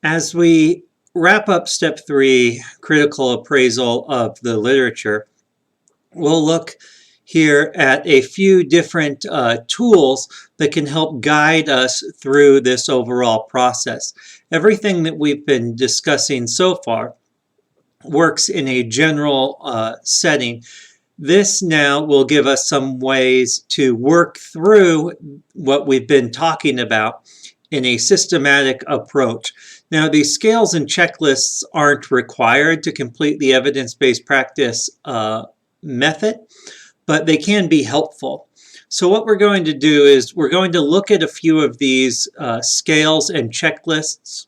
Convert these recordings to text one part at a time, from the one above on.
As we wrap up step 3, critical appraisal of the literature, we'll look here at a few different tools that can help guide us through this overall process. Everything that we've been discussing so far works in a general setting. This now will give us some ways to work through what we've been talking about in a systematic approach. Now, these scales and checklists aren't required to complete the evidence-based practice method, but they can be helpful. So what we're going to do is we're going to look at a few of these scales and checklists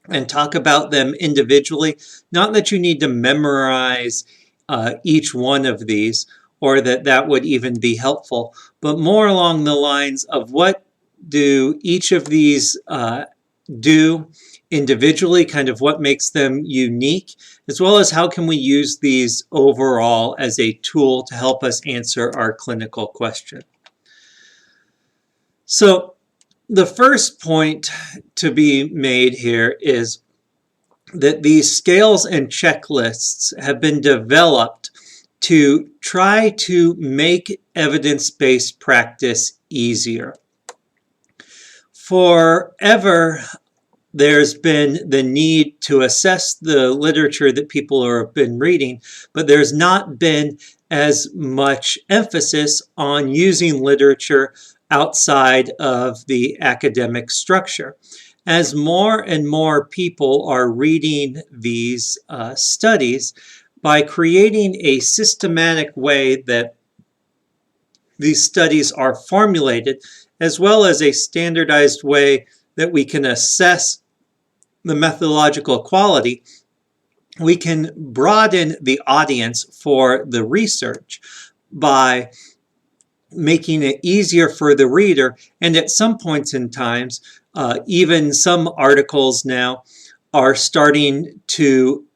and talk about them individually. Not that you need to memorize each one of these, or that would even be helpful, but more along the lines of what do each of these do individually, kind of what makes them unique, as well as how can we use these overall as a tool to help us answer our clinical question. So the first point to be made here is that these scales and checklists have been developed to try to make evidence-based practice easier. Forever, there's been the need to assess the literature that people have been reading, but there's not been as much emphasis on using literature outside of the academic structure. As more and more people are reading these studies, by creating a systematic way that these studies are formulated, as well as a standardized way that we can assess the methodological quality, we can broaden the audience for the research by making it easier for the reader. And at some points in times, even some articles now are starting to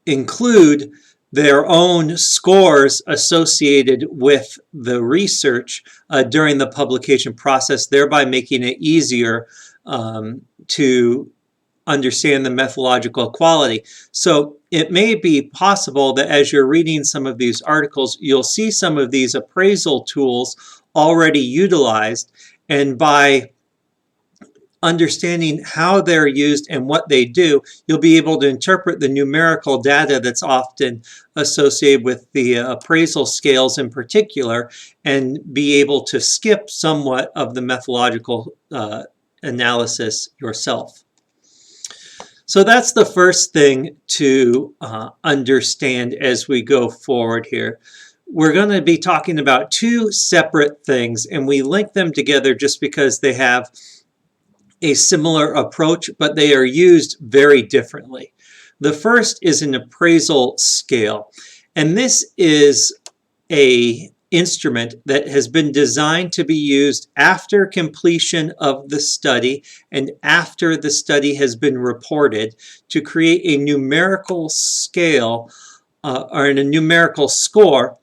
include their own scores associated with the research during the publication process, thereby making it easier to understand the methodological quality. So it may be possible that as you're reading some of these articles, you'll see some of these appraisal tools already utilized, and by understanding how they're used and what they do, you'll be able to interpret the numerical data that's often associated with the appraisal scales in particular, and be able to skip somewhat of the methodological analysis yourself. So that's the first thing to understand as we go forward here. We're going to be talking about two separate things, and we link them together just because they have a similar approach, but they are used very differently. The first is an appraisal scale, and this is an instrument that has been designed to be used after completion of the study and after the study has been reported to create a numerical scale or a numerical score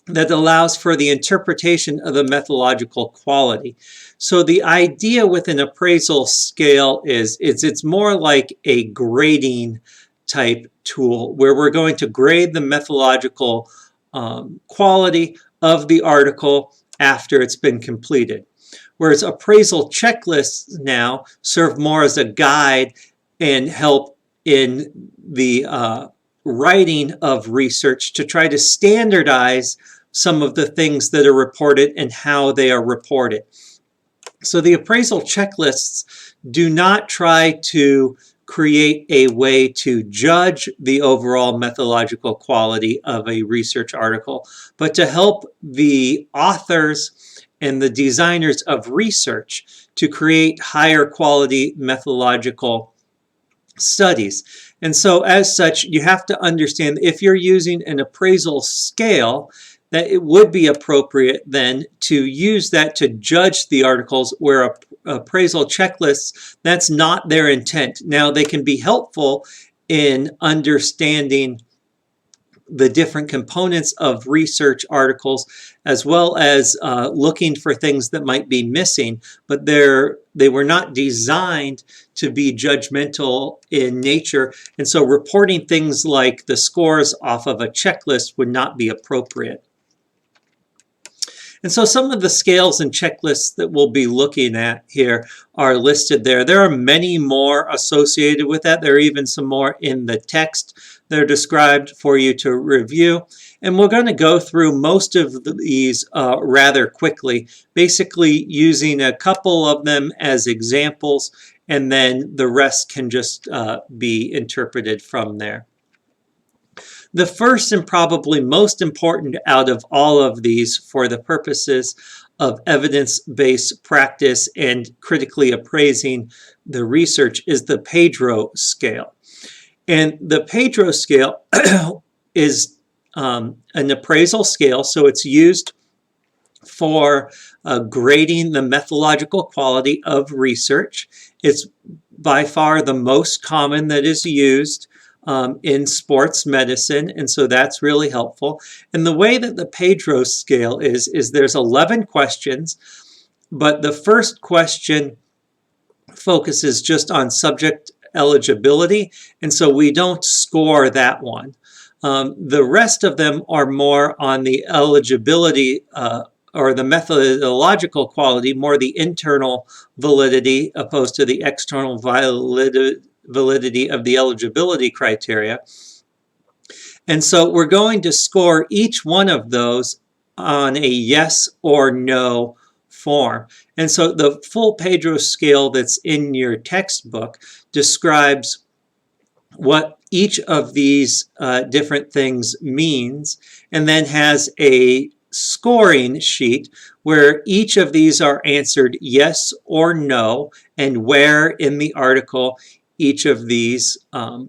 that allows for the interpretation of the methodological quality. So the idea with an appraisal scale is it's more like a grading type tool where we're going to grade the methodological quality of the article after it's been completed. Whereas appraisal checklists now serve more as a guide and help in the writing of research to try to standardize some of the things that are reported and how they are reported. So the appraisal checklists do not try to create a way to judge the overall methodological quality of a research article, but to help the authors and the designers of research to create higher quality methodological studies. And so as such, you have to understand if you're using an appraisal scale, that it would be appropriate then to use that to judge the articles, where appraisal checklists, that's not their intent. Now, they can be helpful in understanding the different components of research articles, as well as looking for things that might be missing, but they were not designed to be judgmental in nature, and so reporting things like the scores off of a checklist would not be appropriate. And so some of the scales and checklists that we'll be looking at here are listed there. There are many more associated with that. There are even some more in the text that are described for you to review. And we're going to go through most of these rather quickly, basically using a couple of them as examples, and then the rest can just be interpreted from there. The first and probably most important out of all of these for the purposes of evidence-based practice and critically appraising the research is the Pedro scale. And the Pedro scale is an appraisal scale, so it's used for grading the methodological quality of research. It's by far the most common that is used in sports medicine, and so that's really helpful. And the way that the Pedro scale is there's 11 questions, but the first question focuses just on subject eligibility, and so we don't score that one. The rest of them are more on the eligibility or the methodological quality, more the internal validity opposed to the external validity of the eligibility criteria. And so we're going to score each one of those on a yes or no form. And so the full Pedro scale that's in your textbook describes what each of these different things means, and then has a scoring sheet where each of these are answered yes or no, and where in the article each of these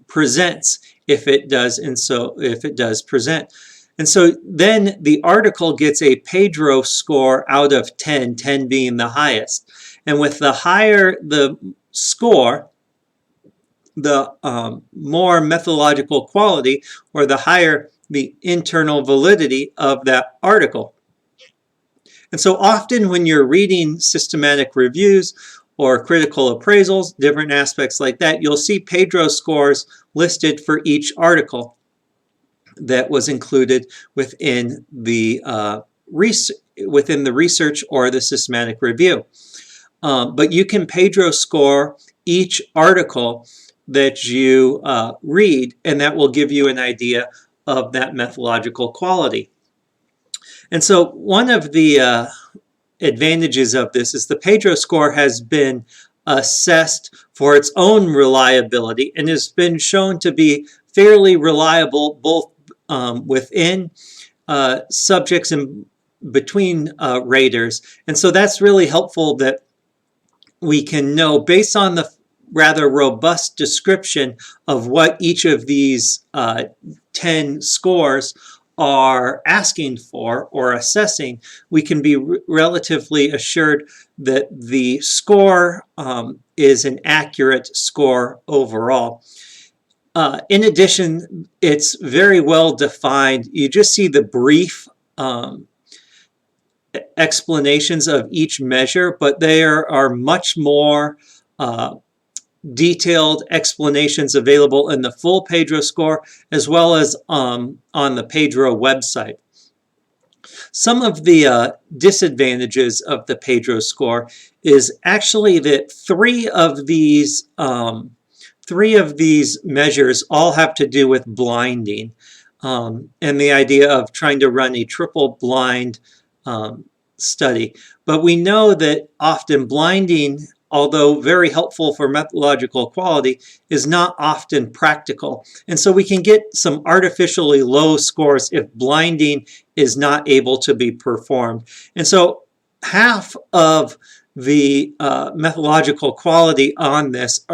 presents, if it does, and so if it does present. And so then the article gets a Pedro score out of 10, 10 being the highest. And with the higher the score, the more methodological quality, or the higher the internal validity of that article. And so often when you're reading systematic reviews or critical appraisals, different aspects like that, you'll see Pedro scores listed for each article that was included within the research or the systematic review. But you can Pedro score each article that you read, and that will give you an idea of that methodological quality. And so one of the advantages of this is the Pedro score has been assessed for its own reliability and has been shown to be fairly reliable both within subjects and between raters. And so that's really helpful that we can know, based on the rather robust description of what each of these 10 scores are asking for or assessing, we can be relatively assured that the score is an accurate score overall. In addition, it's very well defined. You just see the brief explanations of each measure, but there are much more detailed explanations available in the full Pedro score, as well as on the Pedro website. Some of the disadvantages of the Pedro score is actually that three of these measures all have to do with blinding, and the idea of trying to run a triple blind study. But we know that often blinding, although very helpful for methodological quality, is not often practical. And so we can get some artificially low scores if blinding is not able to be performed. And so half of the methodological quality on this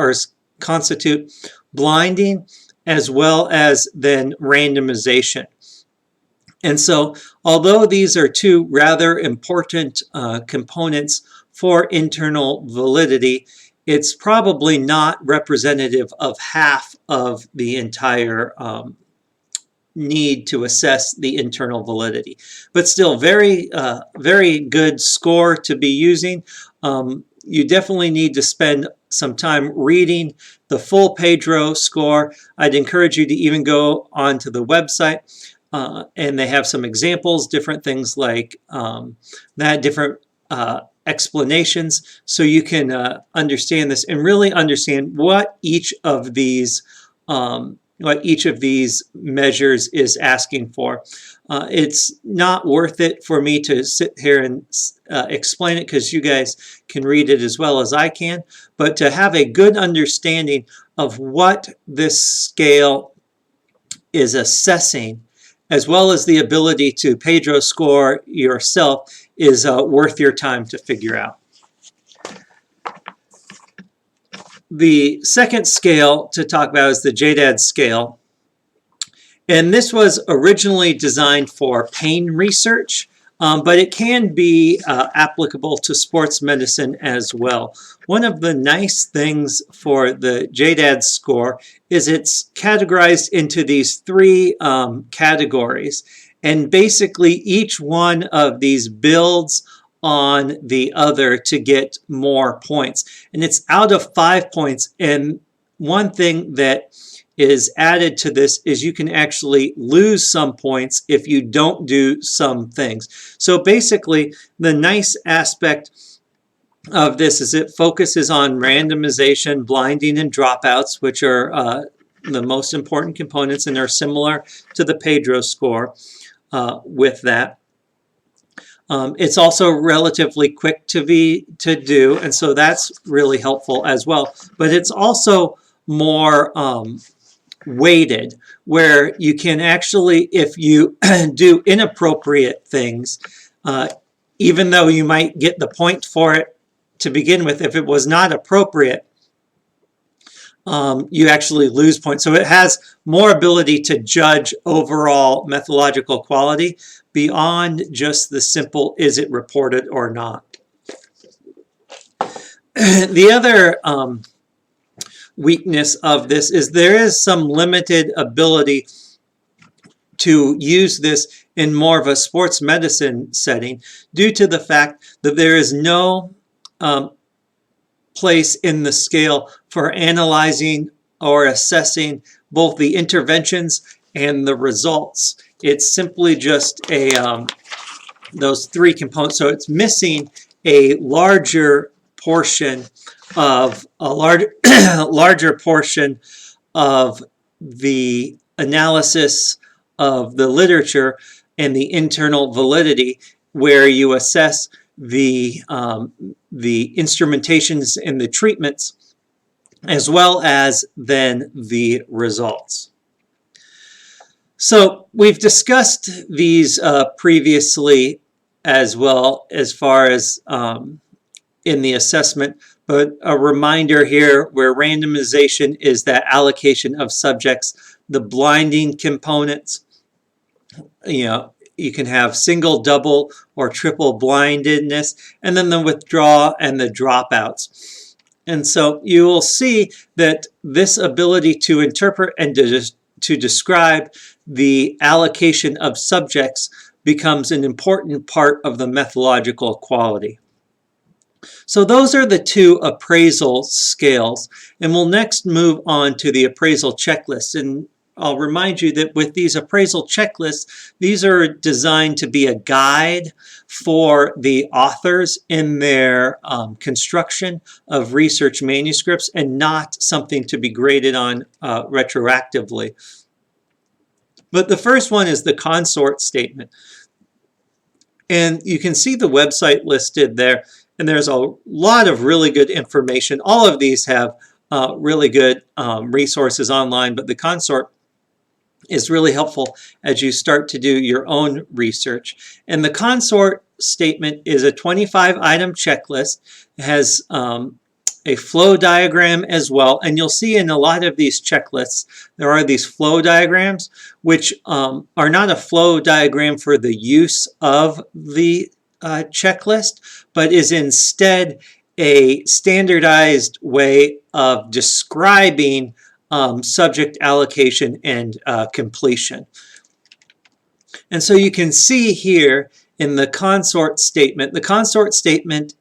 constitute blinding, as well as then randomization. And so although these are two rather important components for internal validity, it's probably not representative of half of the entire need to assess the internal validity. But still, very good score to be using. You definitely need to spend some time reading the full Pedro score. I'd encourage you to even go onto the website, and they have some examples, different things like that, different explanations, so you can understand this and really understand what each of these measures is asking for. It's not worth it for me to sit here and explain it, because you guys can read it as well as I can, but to have a good understanding of what this scale is assessing, as well as the ability to Pedro score yourself, is worth your time to figure out. The second scale to talk about is the JDAD scale. And this was originally designed for pain research, but it can be applicable to sports medicine as well. One of the nice things for the JDAD score is it's categorized into these three categories. And basically each one of these builds on the other to get more points. And it's out of 5 points. And one thing that is added to this is you can actually lose some points if you don't do some things. So basically, the nice aspect of this is it focuses on randomization, blinding, and dropouts, which are the most important components and are similar to the Pedro score with that. It's also relatively quick to do, and so that's really helpful as well. But it's also more weighted, where you can actually, if you do inappropriate things, even though you might get the point for it to begin with, if it was not appropriate, you actually lose points. So it has more ability to judge overall methodological quality beyond just the simple, is it reported or not? The other weakness of this is there is some limited ability to use this in more of a sports medicine setting due to the fact that there is no place in the scale for analyzing or assessing both the interventions and the results. It's simply just those three components. So it's missing a larger portion of larger portion of the analysis of the literature and the internal validity, where you assess the instrumentations and the treatments, as well as then the results. So we've discussed these previously as well, as far as in the assessment, but a reminder here where randomization is that allocation of subjects, the blinding components. You can have single, double, or triple blindedness, and then the withdrawal and the dropouts. And so you will see that this ability to interpret and to describe the allocation of subjects becomes an important part of the methodological quality. So those are the two appraisal scales, and we'll next move on to the appraisal checklist. And I'll remind you that with these appraisal checklists, these are designed to be a guide for the authors in their construction of research manuscripts, and not something to be graded on retroactively. But the first one is the consort statement. And you can see the website listed there, and there's a lot of really good information. All of these have really good resources online, but the consort is really helpful as you start to do your own research. And the consort statement is a 25-item checklist. It has a flow diagram as well, and you'll see in a lot of these checklists there are these flow diagrams, which are not a flow diagram for the use of the checklist, but is instead a standardized way of describing subject allocation and completion. And so you can see here in the consort statement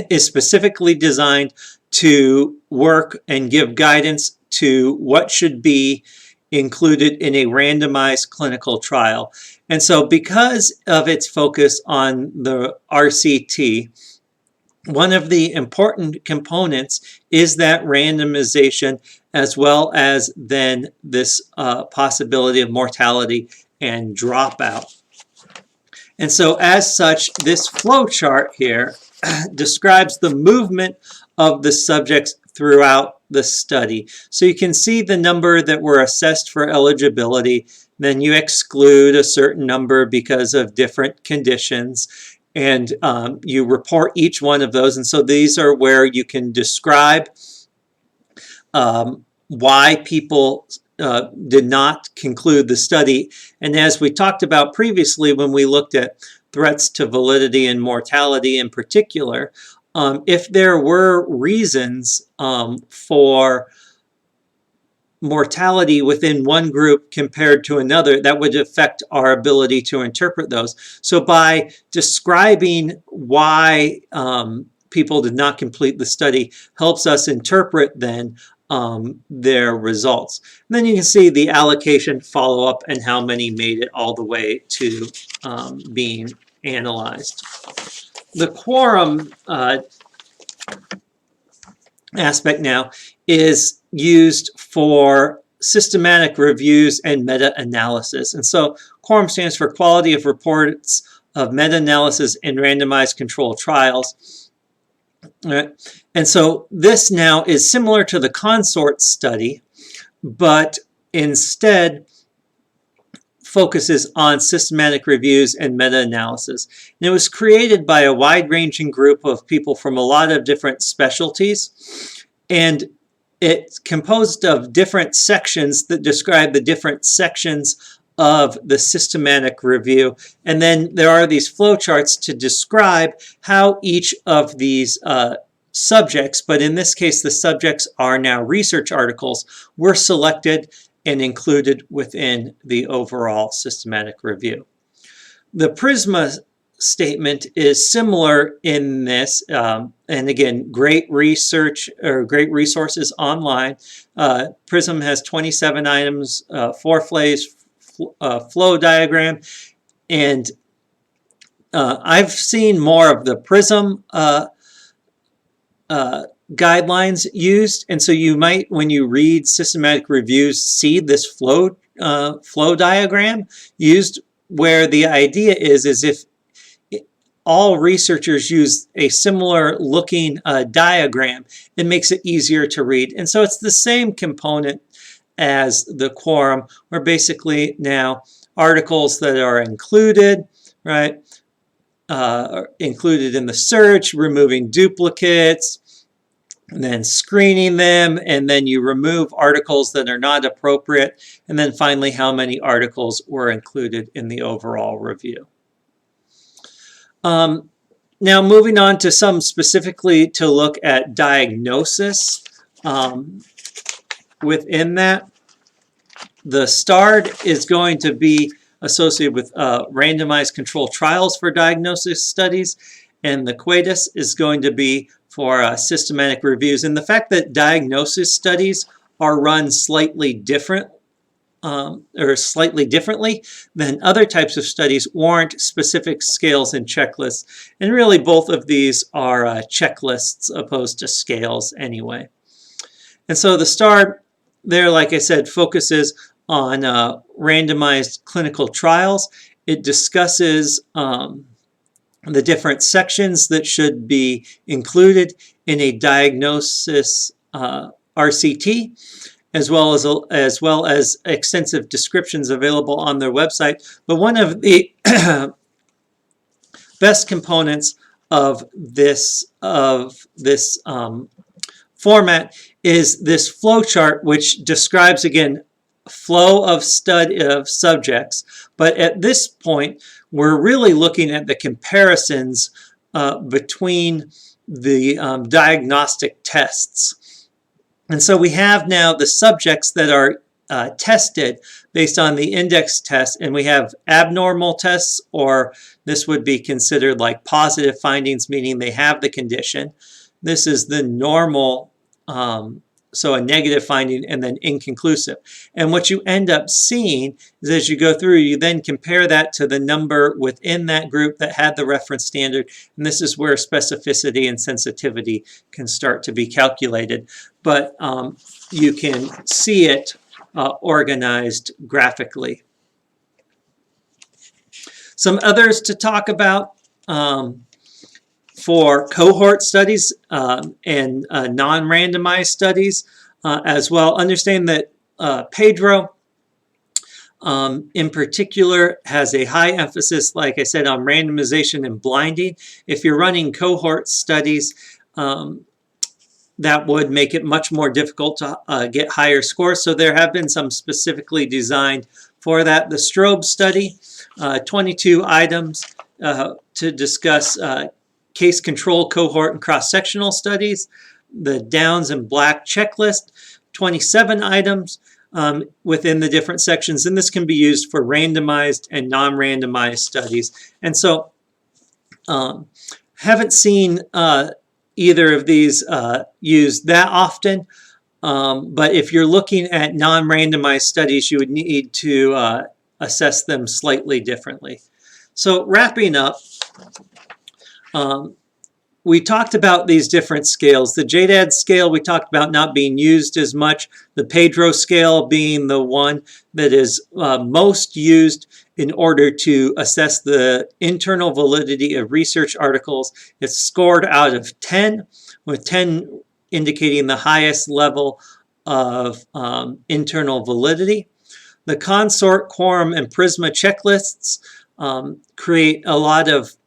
is specifically designed to work and give guidance to what should be included in a randomized clinical trial. And so because of its focus on the RCT, one of the important components is that randomization, as well as then this possibility of mortality and dropout. And so as such, this flow chart here describes the movement of the subjects throughout the study. So you can see the number that were assessed for eligibility, then you exclude a certain number because of different conditions, and you report each one of those. And so these are where you can describe why people did not conclude the study. And as we talked about previously when we looked at threats to validity and mortality in particular, if there were reasons for mortality within one group compared to another, that would affect our ability to interpret those. So by describing why people did not complete the study helps us interpret then their results. And then you can see the allocation, follow-up, and how many made it all the way to being analyzed. The quorum aspect now is used for systematic reviews and meta-analysis. And so quorum stands for Quality of Reports of Meta-Analysis in Randomized Controlled Trials. Right. And so this now is similar to the consort study, but instead focuses on systematic reviews and meta-analysis. And it was created by a wide-ranging group of people from a lot of different specialties, and it's composed of different sections that describe the different sections of the systematic review. And then there are these flowcharts to describe how each of these subjects, but in this case the subjects are now research articles, were selected and included within the overall systematic review. The PRISMA statement is similar in this, and again, great research or great resources online. PRISM has 27 items, 4-phase flow diagram, and I've seen more of the PRISM guidelines used, and so you might, when you read systematic reviews, see this flow diagram used, where the idea is if all researchers use a similar looking diagram, it makes it easier to read. And so it's the same component as the quorum, where basically now articles that are included, right, are included in the search, removing duplicates, and then screening them, and then you remove articles that are not appropriate, and then finally how many articles were included in the overall review. Now moving on to some specifically to look at diagnosis. Within that, the STARD is going to be associated with randomized controlled trials for diagnosis studies, and the QUADIS is going to be for systematic reviews. And the fact that diagnosis studies are run slightly differently than other types of studies warrant specific scales and checklists. And really both of these are checklists opposed to scales anyway. And so the STAR there, like I said, focuses on randomized clinical trials. It discusses the different sections that should be included in a diagnosis RCT, as well as extensive descriptions available on their website. But one of the best components of this format is this flow chart, which describes again flow of subjects. But at this point, we're really looking at the comparisons between the diagnostic tests. And so we have now the subjects that are tested based on the index test, and we have abnormal tests, or this would be considered like positive findings, meaning they have the condition. This is the normal, so a negative finding, and then inconclusive. And what you end up seeing is as you go through, you then compare that to the number within that group that had the reference standard, and this is where specificity and sensitivity can start to be calculated. But you can see it organized graphically. Some others to talk about for cohort studies and non-randomized studies as well. Understand that Pedro in particular has a high emphasis, like I said, on randomization and blinding. If you're running cohort studies, that would make it much more difficult to get higher scores. So there have been some specifically designed for that. The strobe study, 22 items to discuss case control cohort and cross-sectional studies. The Downs and Black checklist, 27 items within the different sections. And this can be used for randomized and non-randomized studies. And so haven't seen either of these used that often. But if you're looking at non-randomized studies, you would need to assess them slightly differently. So wrapping up, we talked about these different scales. The JDAD scale we talked about not being used as much. The Pedro scale being the one that is most used in order to assess the internal validity of research articles. It's scored out of 10, with 10 indicating the highest level of internal validity. The consort, quorum, and Prisma checklists create a lot of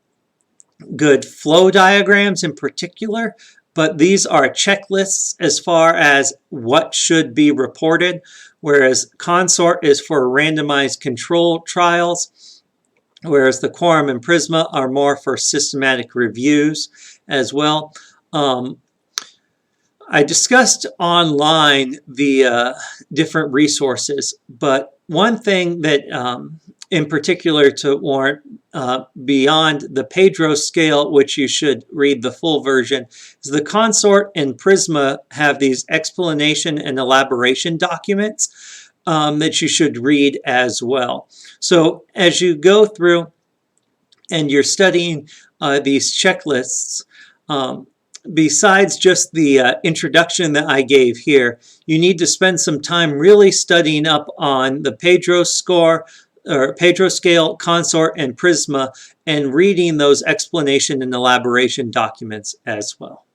good flow diagrams in particular, but these are checklists as far as what should be reported, whereas consort is for randomized control trials, whereas the quorum and Prisma are more for systematic reviews as well. I discussed online the different resources, but one thing that in particular to warrant beyond the Pedro scale, which you should read the full version, is the consort and Prisma have these explanation and elaboration documents that you should read as well. So as you go through and you're studying these checklists, besides just the introduction that I gave here, you need to spend some time really studying up on the Pedro score, or Pedro scale, consort, and Prisma, and reading those explanation and elaboration documents as well.